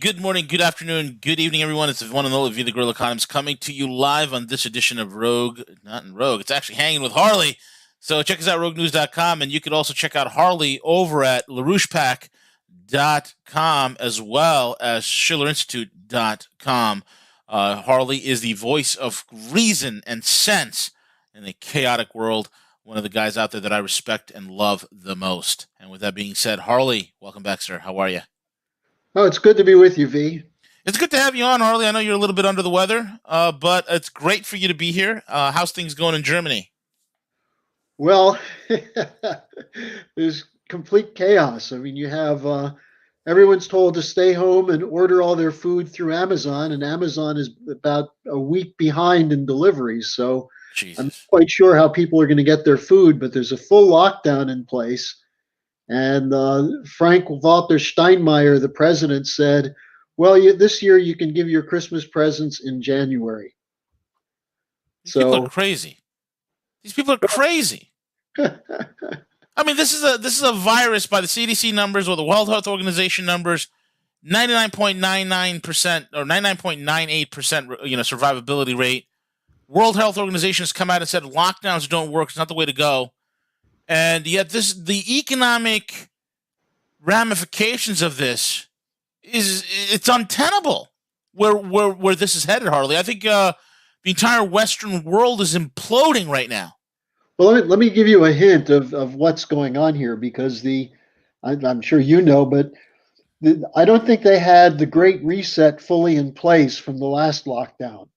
Good morning, good afternoon, good evening, everyone. It's the one and only V the Guerrilla Economist coming to you live on this edition of Rogue. Not in Rogue, it's actually Hanging with Harley. So check us out, roguenews.com, and you can also check out Harley over at LaRouchePack.com as well as SchillerInstitute.com. Harley is the voice of reason and sense in a chaotic world. One of the guys out there that I respect and love the most. And with that being said, Harley, welcome back, sir. How are you? Oh, it's good to be with you, V. It's good to have you on, Harley. I know you're a little bit under the weather, but it's great for you to be here. How's things going in Germany? Well, there's complete chaos. I mean, you have everyone's told to stay home and order all their food through Amazon, and Amazon is about a week behind in deliveries. So I'm not Jesus. quite sure how people are going to get their food, but there's a full lockdown in place. And Frank-Walter Steinmeier, the president, said, well, this year you can give your Christmas presents in January. These people are So crazy. These people are crazy. I mean, this is a virus by the CDC numbers or the World Health Organization numbers. 99.99% or 99.98% survivability rate. World Health Organization has come out and said lockdowns don't work. It's not the way to go. And yet the economic ramifications of this it's untenable where this is headed, Harley. I think the entire Western world is imploding right now. well, let me give you a hint of what's going on here because I'm sure you know, but I don't think they had the Great Reset fully in place from the last lockdown.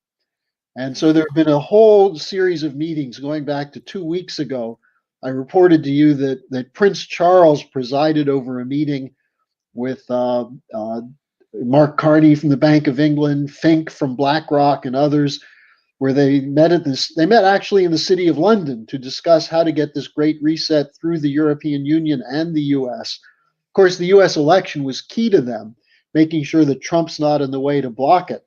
And so there have been a whole series of meetings going back to 2 weeks ago. I reported to you that Prince Charles presided over a meeting with Mark Carney from the Bank of England, Fink from BlackRock, and others, where they met actually in the city of London to discuss how to get this great reset through the European Union and the US. Of course, the US election was key to them, making sure that Trump's not in the way to block it.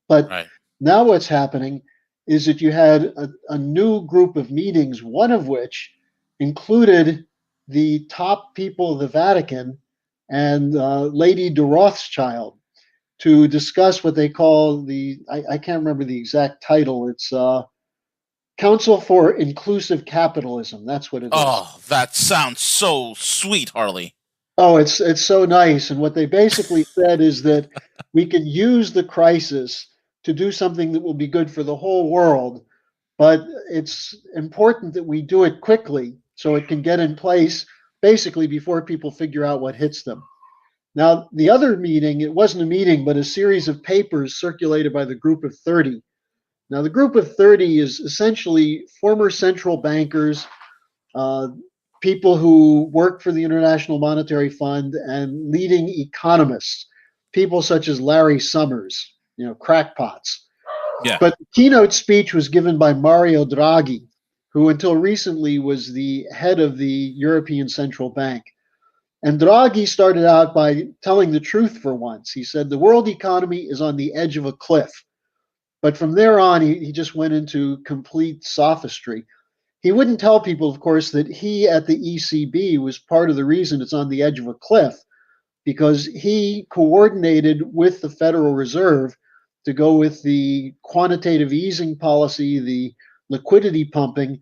But Right. now what's happening is that you had a new group of meetings, one of which included the top people of the Vatican and Lady de Rothschild to discuss what they call I can't remember the exact title. It's Council for Inclusive Capitalism. That's what it is. Oh, that sounds so sweet, Harley. Oh, it's so nice. And what they basically said is that we can use the crisis to do something that will be good for the whole world, but it's important that we do it quickly so it can get in place basically before people figure out what hits them. Now, the other meeting, it wasn't a meeting, but a series of papers circulated by the Group of 30. Now, the Group of 30 is essentially former central bankers, uh, people who work for the International Monetary Fund, and leading economists, people such as Larry Summers, crackpots. Yeah. But the keynote speech was given by Mario Draghi, who until recently was the head of the European Central Bank. And Draghi started out by telling the truth for once. He said the world economy is on the edge of a cliff. But from there on, he just went into complete sophistry. He wouldn't tell people, of course, that he at the ECB was part of the reason it's on the edge of a cliff, because he coordinated with the Federal Reserve to go with the quantitative easing policy, the liquidity pumping.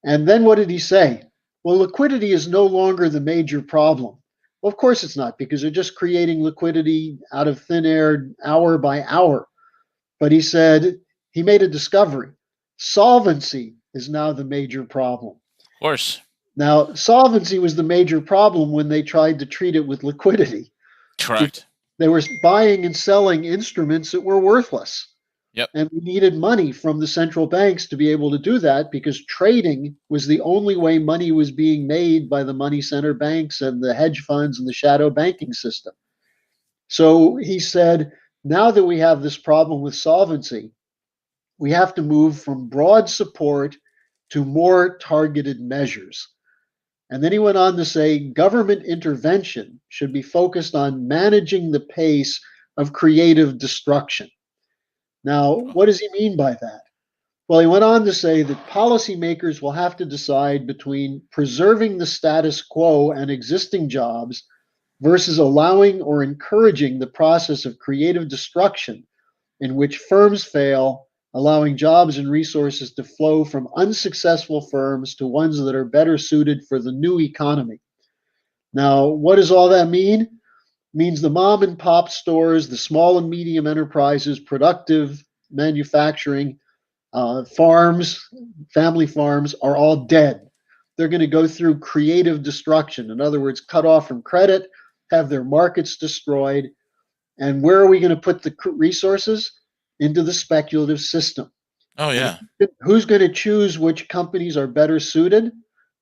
And then what did he say? Well, liquidity is no longer the major problem. Well, of course it's not, because they're just creating liquidity out of thin air hour by hour. But he said he made a discovery. Solvency is now the major problem. Of course. Now, solvency was the major problem when they tried to treat it with liquidity. Correct. They were buying and selling instruments that were worthless. Yep. And we needed money from the central banks to be able to do that, because trading was the only way money was being made by the money center banks and the hedge funds and the shadow banking system. So he said, now that we have this problem with solvency, we have to move from broad support to more targeted measures. And then he went on to say government intervention should be focused on managing the pace of creative destruction. Now, what does he mean by that? Well, he went on to say that policymakers will have to decide between preserving the status quo and existing jobs versus allowing or encouraging the process of creative destruction in which firms fail, allowing jobs and resources to flow from unsuccessful firms to ones that are better suited for the new economy. Now, what does all that mean? It means the mom and pop stores, the small and medium enterprises, productive manufacturing, farms, family farms are all dead. They're going to go through creative destruction. In other words, cut off from credit, have their markets destroyed. And where are we going to put the resources? Into the speculative system. Oh And yeah. who's going to choose which companies are better suited?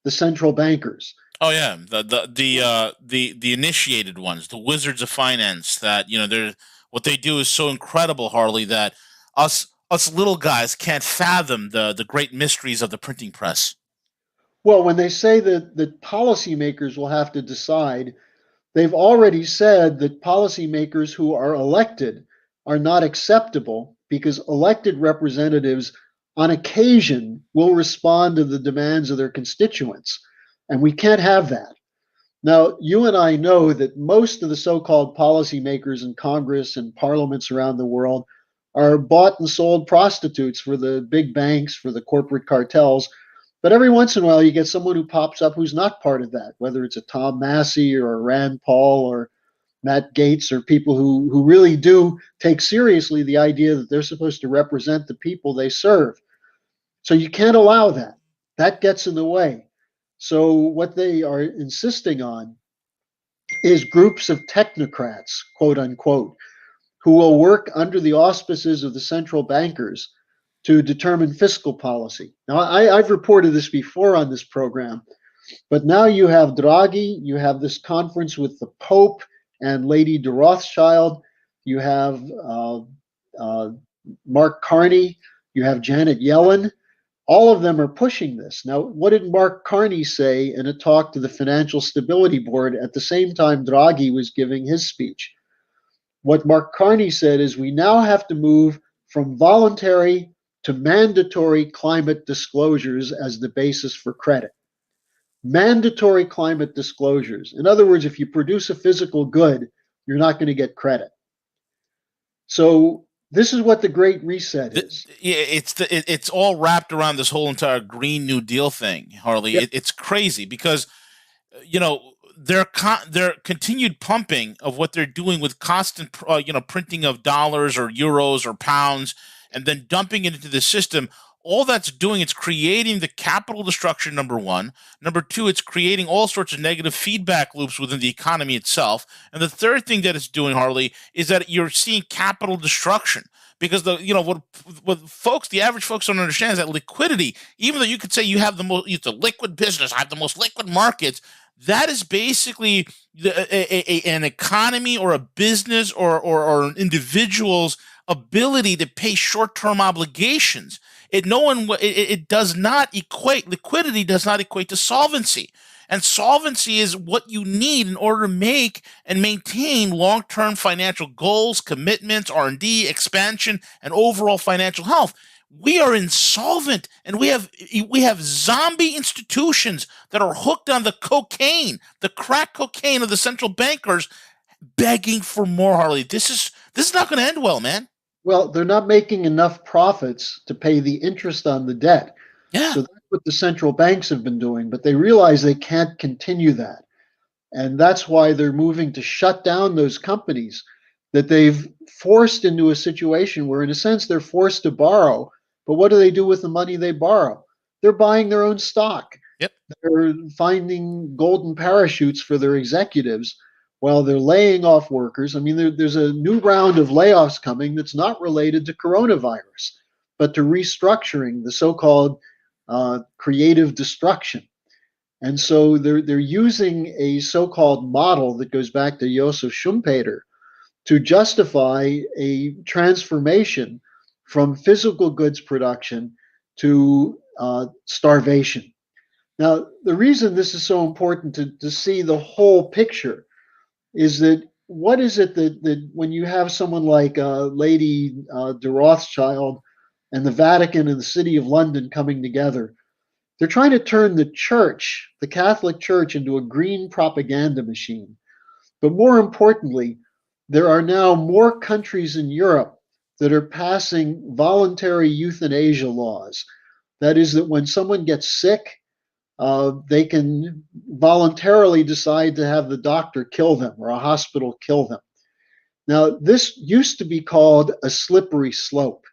The central bankers. Oh yeah, the initiated ones, the wizards of finance. That they're what they do is so incredible, Harley. That us little guys can't fathom the great mysteries of the printing press. Well, when they say that policymakers will have to decide, they've already said that policymakers who are elected are not acceptable because elected representatives, on occasion, will respond to the demands of their constituents. And we can't have that. Now, you and I know that most of the so called policymakers in Congress and parliaments around the world are bought and sold prostitutes for the big banks, for the corporate cartels. But every once in a while, you get someone who pops up who's not part of that, whether it's a Tom Massey or a Rand Paul or Matt Gaetz, or people who really do take seriously the idea that they're supposed to represent the people they serve. So you can't allow that. That gets in the way. So what they are insisting on is groups of technocrats, quote unquote, who will work under the auspices of the central bankers to determine fiscal policy. Now, I've reported this before on this program, but now you have Draghi, you have this conference with the Pope and Lady de Rothschild, you have Mark Carney, you have Janet Yellen. All of them are pushing this. Now, what did Mark Carney say in a talk to the Financial Stability Board at the same time Draghi was giving his speech? What Mark Carney said is we now have to move from voluntary to mandatory climate disclosures as the basis for credit. Mandatory climate disclosures. In other words, if you produce a physical good, you're not going to get credit. So this is what the Great Reset is. It's all wrapped around this whole entire Green New Deal thing, Harley. Yep. It's crazy because their continued pumping of what they're doing with constant printing of dollars or euros or pounds and then dumping it into the system. All that's doing, it's creating the capital destruction, number one. Number two, it's creating all sorts of negative feedback loops within the economy itself. And the third thing that it's doing, Harley, is that you're seeing capital destruction. Because the average folks don't understand is that liquidity, even though you could say you have it's a liquid business, I have the most liquid markets, that is basically an economy or a business or an individual's ability to pay short-term obligations. It does not equate, liquidity does not equate to solvency. And solvency is what you need in order to make and maintain long-term financial goals, commitments, R&D, expansion, and overall financial health. We are insolvent, and we have zombie institutions that are hooked on the cocaine, the crack cocaine of the central bankers, begging for more, Harley. This is not going to end well, man. Well, they're not making enough profits to pay the interest on the debt. Yeah. So that's what the central banks have been doing, but they realize they can't continue that. And that's why they're moving to shut down those companies that they've forced into a situation where, in a sense, they're forced to borrow. But what do they do with the money they borrow? They're buying their own stock. Yep. They're finding golden parachutes for their executives while they're laying off workers. I mean, there's a new round of layoffs coming that's not related to coronavirus, but to restructuring, the so-called creative destruction. And so they're using a so-called model that goes back to Joseph Schumpeter to justify a transformation from physical goods production to starvation. Now, the reason this is so important to see the whole picture is that what is it that when you have someone like Lady de Rothschild and the Vatican and the City of London coming together, they're trying to turn the church, the Catholic Church, into a green propaganda machine. But more importantly, there are now more countries in Europe that are passing voluntary euthanasia laws. That is, that when someone gets sick, they can voluntarily decide to have the doctor kill them or a hospital kill them. Now, this used to be called a slippery slope.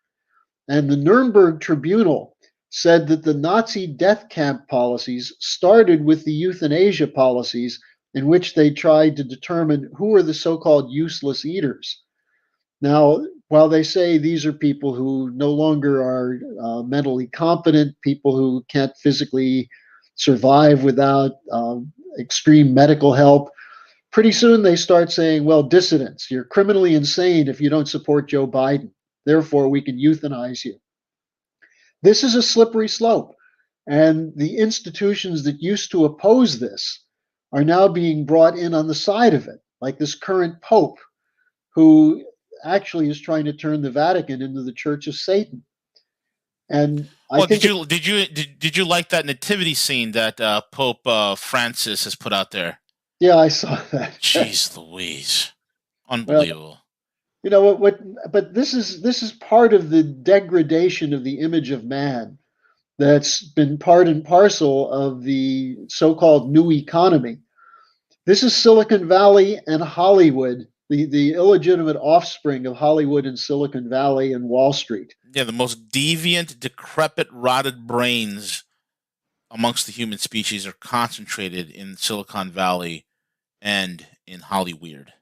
And the Nuremberg Tribunal said that the Nazi death camp policies started with the euthanasia policies in which they tried to determine who are the so-called useless eaters. Now, while they say these are people who no longer are mentally competent, people who can't physically survive without extreme medical help, pretty soon they start saying, well, dissidents, you're criminally insane if you don't support Joe Biden. Therefore, we can euthanize you. This is a slippery slope. And the institutions that used to oppose this are now being brought in on the side of it, like this current Pope, who actually is trying to turn the Vatican into the Church of Satan. And I think did you like that nativity scene that Pope Francis has put out there? Yeah, I saw that. Jeez Louise, unbelievable. Well, but this is part of the degradation of the image of man that's been part and parcel of the so-called new economy. This is Silicon Valley and Hollywood, the illegitimate offspring of Hollywood and Silicon Valley and Wall Street. Yeah, the most deviant, decrepit, rotted brains amongst the human species are concentrated in Silicon Valley and in Hollywood.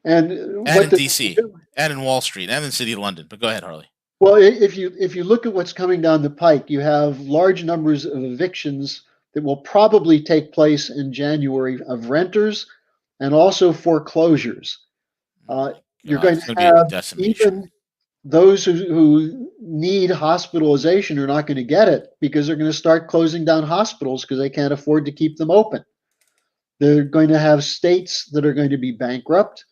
And in DC, and in Wall Street, and in the city of London. But go ahead, Harley. Well, if you look at what's coming down the pike, you have large numbers of evictions that will probably take place in January of renters and also foreclosures. You're going to have even those who need hospitalization are not going to get it because they're going to start closing down hospitals because they can't afford to keep them open. They're going to have states that are going to be bankrupt.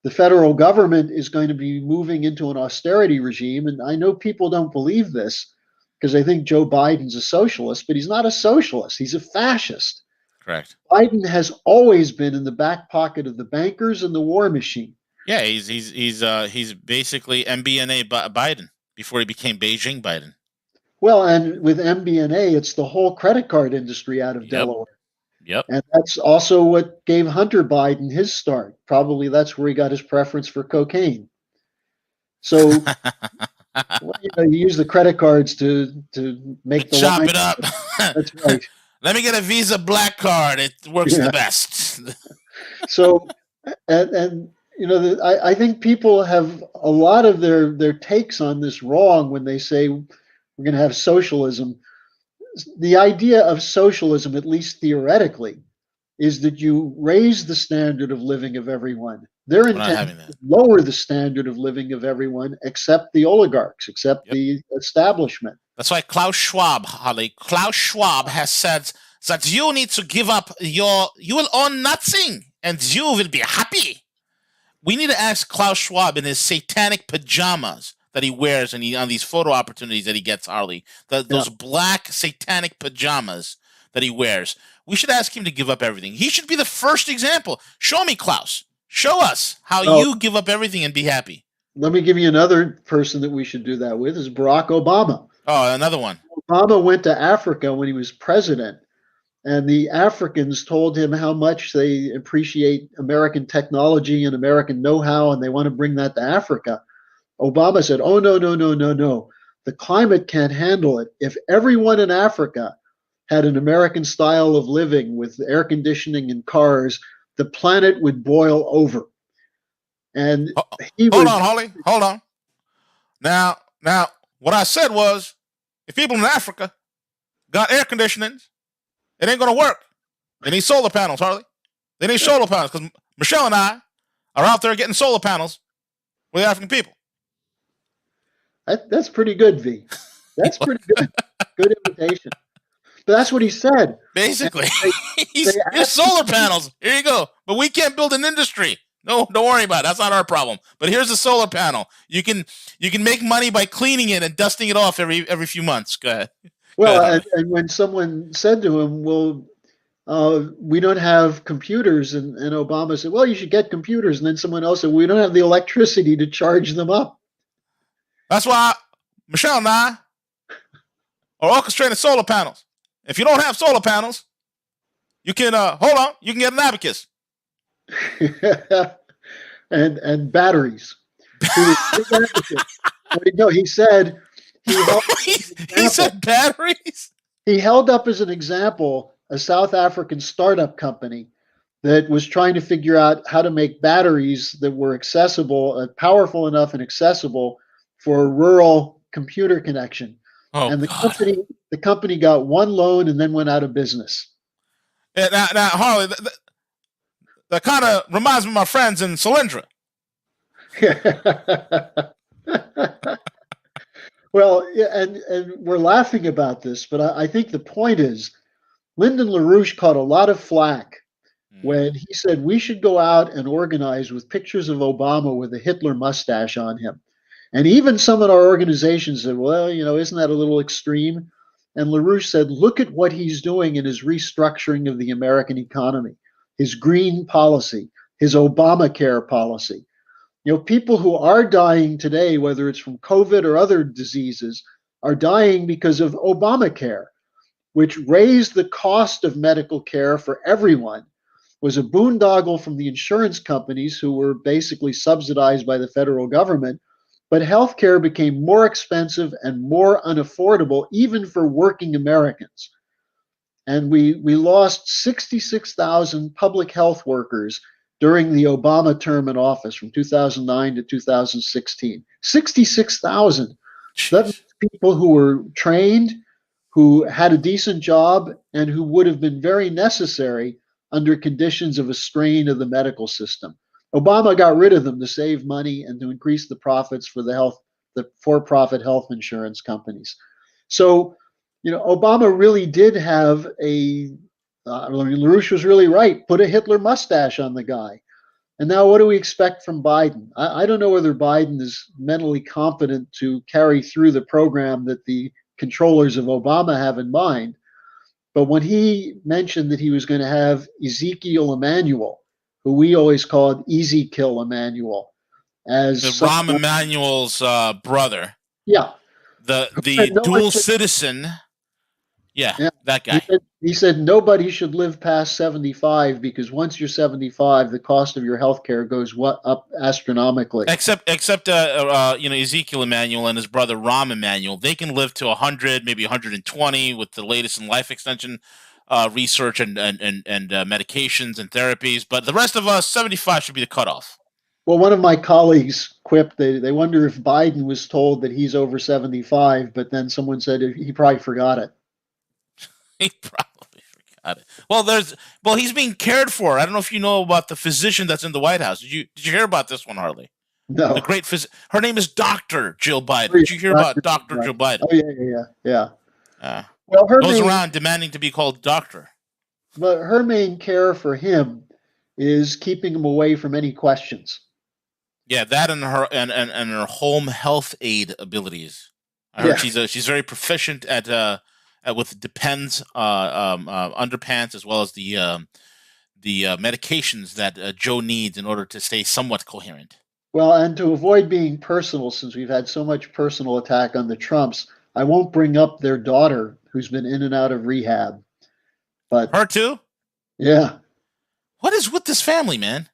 The federal government is going to be moving into an austerity regime. And I know people don't believe this because they think Joe Biden's a socialist, but he's not a socialist. He's a fascist. Correct. Biden has always been in the back pocket of the bankers and the war machine. Yeah, he's basically MBNA Biden before he became Beijing Biden. Well, and with MBNA, it's the whole credit card industry out of Delaware. Yep. And that's also what gave Hunter Biden his start. Probably that's where he got his preference for cocaine. So you use the credit cards to make the chop it up. That's right. Let me get a Visa Black Card. It works the best. So, and I think people have a lot of their takes on this wrong when they say we're going to have socialism. The idea of socialism, at least theoretically, is that you raise the standard of living of everyone. Their intent is to lower the standard of living of everyone except the oligarchs, except the establishment. That's why Klaus Schwab has said that you need to give up you will own nothing and you will be happy. We need to ask Klaus Schwab in his satanic pajamas that he wears and on these photo opportunities that he gets, Harley, those black satanic pajamas that he wears. We should ask him to give up everything. He should be the first example. Show me, Klaus. Show us how you give up everything and be happy. Let me give you another person that we should do that with is Barack Obama. Oh, another one. Obama went to Africa when he was president, and the Africans told him how much they appreciate American technology and American know-how, and they want to bring that to Africa. Obama said, oh, no. The climate can't handle it. If everyone in Africa had an American style of living with air conditioning and cars, the planet would boil over. And hold on, Holly. Hold on. Now, what I said was, if people in Africa got air conditioning, it ain't going to work. They need solar panels, Harley. They need solar panels because Michelle and I are out there getting solar panels with the African people. That's pretty good, V. That's pretty good. Good invitation. But that's what he said. Basically, here's solar panels. Here you go. But we can't build an industry. No, don't worry about it. That's not our problem. But here's a solar panel. You can make money by cleaning it and dusting it off every few months. Go ahead. Well, and when someone said to him, well, we don't have computers. And Obama said, well, you should get computers. And then someone else said, we don't have the electricity to charge them up. That's why Michelle and I are orchestrating solar panels. If you don't have solar panels, you can you can get an abacus. and batteries. No, he said he said batteries. He held up as an example a South African startup company that was trying to figure out how to make batteries that were accessible, powerful enough and accessible for a rural computer connection. Oh, and God. the company got one loan and then went out of business. Yeah, now Harley, that kind of reminds me of my friends in Solyndra. Well, and we're laughing about this, but I think the point is Lyndon LaRouche caught a lot of flack when he said we should go out and organize with pictures of Obama with a Hitler mustache on him. And even some of our organizations said, well, isn't that a little extreme? And LaRouche said, look at what he's doing in his restructuring of the American economy, his green policy, his Obamacare policy. People who are dying today, whether it's from COVID or other diseases, are dying because of Obamacare, which raised the cost of medical care for everyone, was a boondoggle from the insurance companies who were basically subsidized by the federal government. But healthcare became more expensive and more unaffordable, even for working Americans. And we lost 66,000 public health workers during the Obama term in office from 2009 to 2016. 66,000. That's people who were trained, who had a decent job, and who would have been very necessary under conditions of a strain of the medical system. Obama got rid of them to save money and to increase the profits for the for-profit health insurance companies. So, Obama really did have LaRouche was really right, put a Hitler mustache on the guy. And now what do we expect from Biden? I don't know whether Biden is mentally competent to carry through the program that the controllers of Obama have in mind. But when he mentioned that he was going to have Ezekiel Emanuel, who we always called Easy Kill Emanuel, as Rahm Emanuel's brother. Yeah. The dual citizen. Yeah, that guy. He said nobody should live past 75 because once you're 75, the cost of your health care goes up astronomically. Except Ezekiel Emanuel and his brother Rahm Emanuel, they can live to 100, maybe 120 with the latest in life extension research and medications and therapies. But the rest of us, 75 should be the cutoff. Well, one of my colleagues quipped, they wonder if Biden was told that he's over 75, but then someone said he probably forgot it. He probably forgot it. Well, he's being cared for. I don't know if you know about the physician that's in the White House. Did you hear about this one, Harley? No. The great her name is Dr. Jill Biden. Did you hear about Dr. Jill Biden? Oh, yeah. Well, her goes around demanding to be called doctor. But her main care for him is keeping him away from any questions. Yeah, that and her home health aid abilities. I heard she's very proficient at with Depends underpants, as well as the medications that Joe needs in order to stay somewhat coherent. Well, and to avoid being personal, since we've had so much personal attack on the Trumps, I won't bring up their daughter, who's been in and out of rehab. But her too? Yeah. What is with this family, man?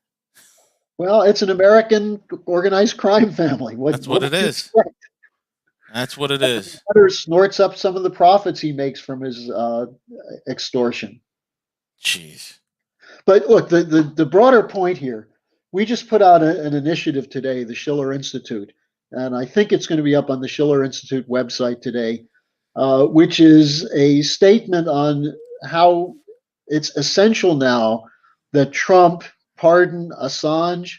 Well, it's an American organized crime family. That's what it is. That's what it is. Daughter snorts up some of the profits he makes from his extortion. Jeez. But look, the broader point here, we just put out an initiative today, the Schiller Institute, and I think it's going to be up on the Schiller Institute website today, which is a statement on how it's essential now that Trump pardon Assange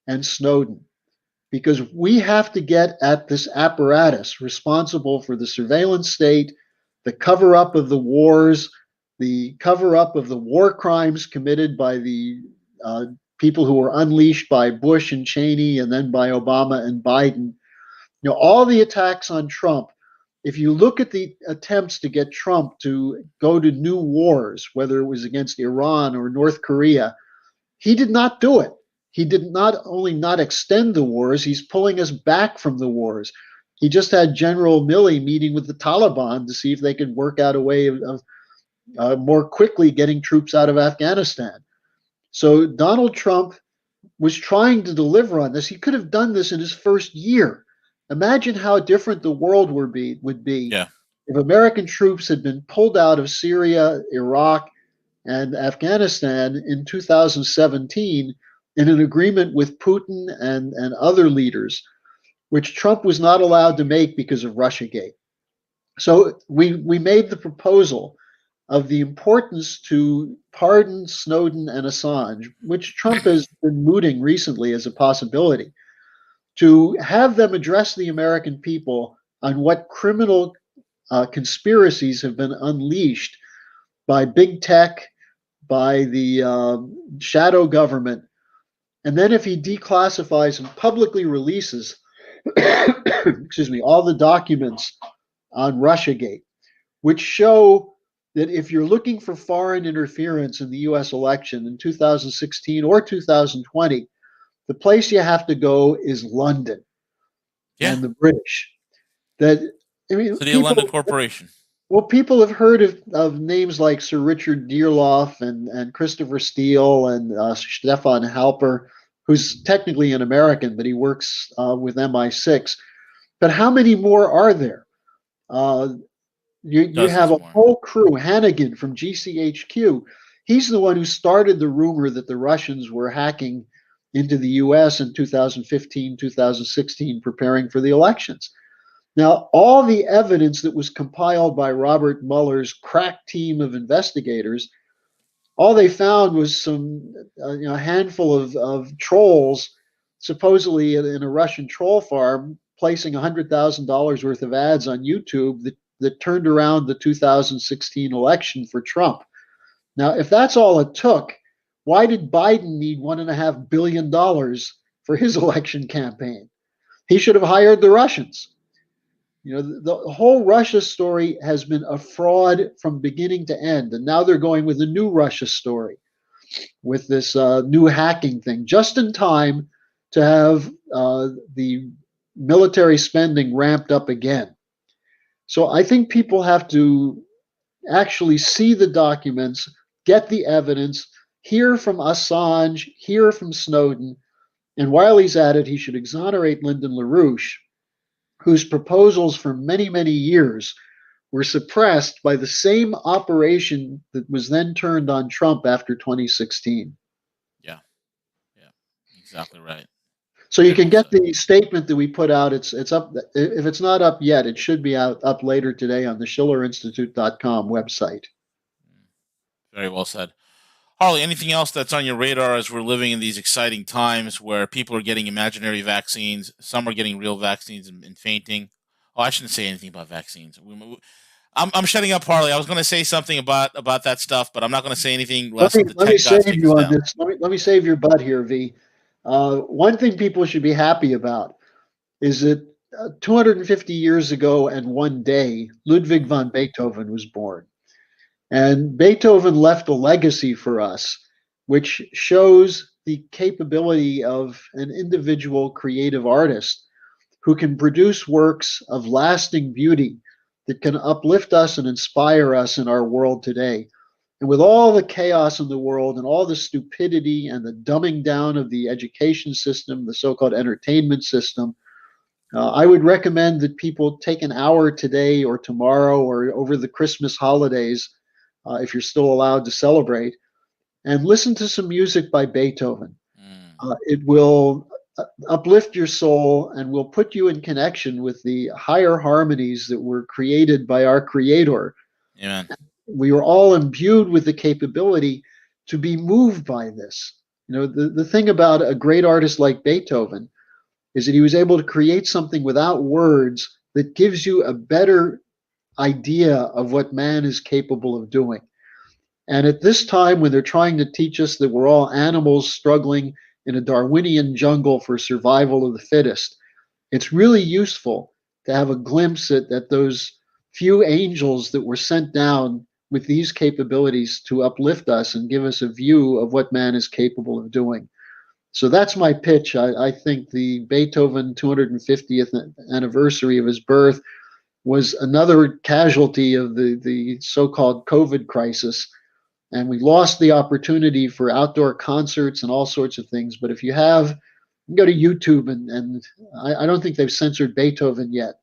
and Snowden, because we have to get at this apparatus responsible for the surveillance state, the cover-up of the wars, the cover-up of the war crimes committed by the people who were unleashed by Bush and Cheney and then by Obama and Biden. All the attacks on Trump if you look at the attempts to get Trump to go to new wars, whether it was against Iran or North Korea, he did not do it. He did not only not extend the wars, he's pulling us back from the wars. He just had General Milley meeting with the Taliban to see if they could work out a way of more quickly getting troops out of Afghanistan. So Donald Trump was trying to deliver on this. He could have done this in his first year. Imagine how different the world would be Yeah. if American troops had been pulled out of Syria, Iraq, and Afghanistan in 2017 in an agreement with Putin and other leaders, which Trump was not allowed to make because of Russiagate. So we made the proposal of the importance to pardon Snowden and Assange, which Trump has been mooting recently as a possibility, to have them address the American people on what criminal conspiracies have been unleashed by big tech, by the shadow government. And then if he declassifies and publicly releases, excuse me, all the documents on Russiagate, which show that if you're looking for foreign interference in the US election in 2016 or 2020, the place you have to go is London and the British. That I mean, City of London Corporation. Well, people have heard of names like Sir Richard Dearloffe and Christopher Steele and Stefan Halper, who's technically an American, but he works with MI6. But how many more are there? You have a whole crew. Hannigan from GCHQ. He's the one who started the rumor that the Russians were hacking into the US in 2015, 2016, preparing for the elections. Now, all the evidence that was compiled by Robert Mueller's crack team of investigators, all they found was a handful of trolls, supposedly in a Russian troll farm, placing $100,000 worth of ads on YouTube that turned around the 2016 election for Trump. Now, if that's all it took, why did Biden need $1.5 billion for his election campaign? He should have hired the Russians. You know, the whole Russia story has been a fraud from beginning to end. And now they're going with a new Russia story with this new hacking thing, just in time to have the military spending ramped up again. So I think people have to actually see the documents, get the evidence, hear from Assange, hear from Snowden. And while he's at it, he should exonerate Lyndon LaRouche, whose proposals for many, many years were suppressed by the same operation that was then turned on Trump after 2016. Yeah, exactly right. So you can get the statement that we put out. It's up. If it's not up yet, it should be up later today on the SchillerInstitute.com website. Very well said. Harley, anything else that's on your radar as we're living in these exciting times where people are getting imaginary vaccines, some are getting real vaccines and fainting? Oh, I shouldn't say anything about vaccines. I'm shutting up, Harley. I was going to say something about that stuff, but I'm not going to say anything. Let me save you on this. Let me save your butt here, V. One thing people should be happy about is that 250 years ago and one day, Ludwig van Beethoven was born. And Beethoven left a legacy for us, which shows the capability of an individual creative artist who can produce works of lasting beauty that can uplift us and inspire us in our world today. And with all the chaos in the world and all the stupidity and the dumbing down of the education system, the so-called entertainment system, I would recommend that people take an hour today or tomorrow or over the Christmas holidays, if you're still allowed to celebrate, and listen to some music by Beethoven. It will uplift your soul and will put you in connection with the higher harmonies that were created by our Creator. Amen. We were all imbued with the capability to be moved by this. You know, the thing about a great artist like Beethoven is that he was able to create something without words that gives you a better idea of what man is capable of doing. And at this time, when they're trying to teach us that we're all animals struggling in a Darwinian jungle for survival of the fittest, it's really useful to have a glimpse at those few angels that were sent down with these capabilities to uplift us and give us a view of what man is capable of doing. So that's my pitch. I think the Beethoven 250th anniversary of his birth was another casualty of the so-called COVID crisis. And we lost the opportunity for outdoor concerts and all sorts of things. But if you have, you go to YouTube and I don't think they've censored Beethoven yet,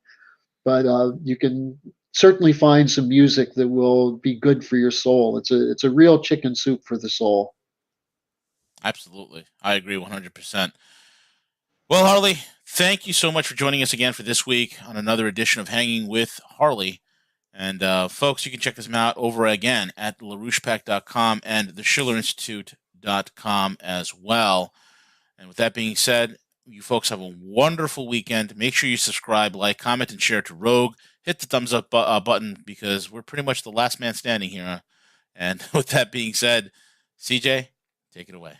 but you can certainly find some music that will be good for your soul. It's a real chicken soup for the soul. Absolutely. I agree 100%. Well, Harley, thank you so much for joining us again for this week on another edition of Hanging with Harley. And folks, you can check this out over again at LaRouchePack.com and theschillerinstitute.com as well. And with that being said, you folks have a wonderful weekend. Make sure you subscribe, like, comment, and share to Rogue. Hit the thumbs up button because we're pretty much the last man standing here. And with that being said, CJ, take it away.